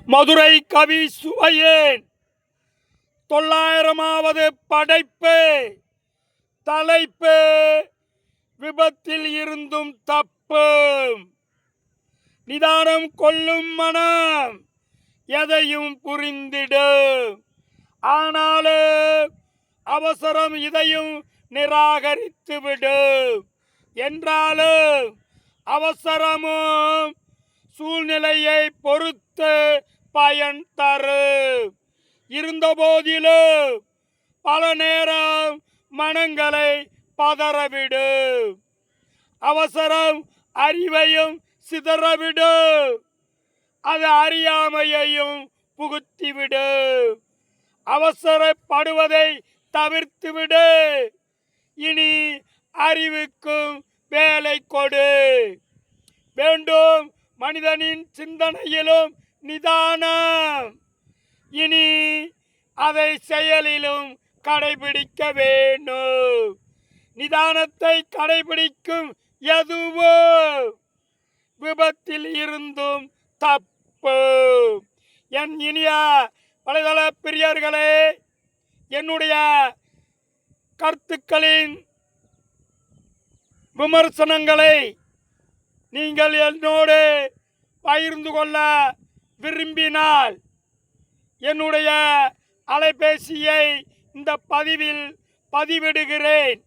மதுரை கவி சுவையேன் 900வது படைப்பு. தலைப்பு விபத்தில் இருந்தும் தப்பு. நிதானம் கொள்ளும் மனம் எதையும் புரிந்திடும். ஆனாலும் அவசரம் இதையும் நிராகரித்துவிடும். என்றாலும் அவசரமும் சூழ்நிலையை பொறுத்து பயன் தரும். இருந்தபோதிலும் பல நேரம் மனங்களை பதறவிடும். அவசரம் அறிவையும் சிதறவிடும். அது அறியாமையையும் புகுத்திவிடும். அவசரப்படுவதை தவிர்த்துவிடு. இனி அறிவுக்கும் வேலை கொடு. வேண்டும் மனிதனின் சிந்தனையிலும் நிதானம். இனி அதை செயலிலும் கடைபிடிக்க வேண்டும். நிதானத்தை கடைபிடிக்கும் எதுவோ விபத்தில் இருந்தும் தப்பு. என் இனிய வலைதள பிரியர்களே, என்னுடைய கருத்துக்களின் விமர்சனங்களை நீங்கள் என்னோடு பகிர்ந்து கொள்ள விரும்பினால் என்னுடைய அலைபேசியை இந்த பதிவில் பதிவிடுகிறேன்.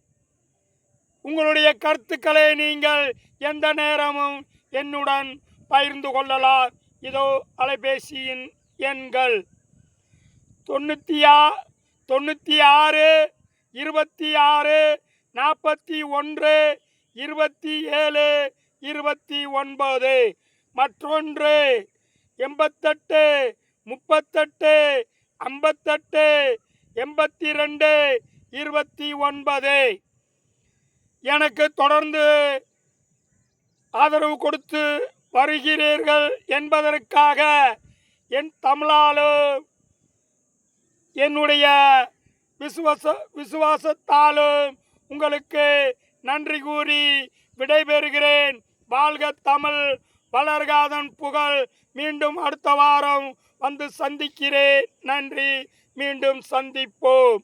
உங்களுடைய கருத்துக்களை நீங்கள் எந்த நேரமும் என்னுடன் பகிர்ந்து கொள்ளலாம். இதோ அலைபேசியின் எண்கள் 96 26 41 27 29. மற்றொன்று 88 38 58 82 29. எனக்கு தொடர்ந்து ஆதரவு கொடுத்து வருகிறீர்கள் என்பதற்காக என் தமிழாலும் என்னுடைய விசுவாசத்தாலும் உங்களுக்கு நன்றி கூறி விடைபெறுகிறேன். வாழ்க தமிழ், வளர்காதன் புகழ். மீண்டும் அடுத்த வாரம் வந்து சந்திக்கிறேன். நன்றி. மீண்டும் சந்திப்போம்.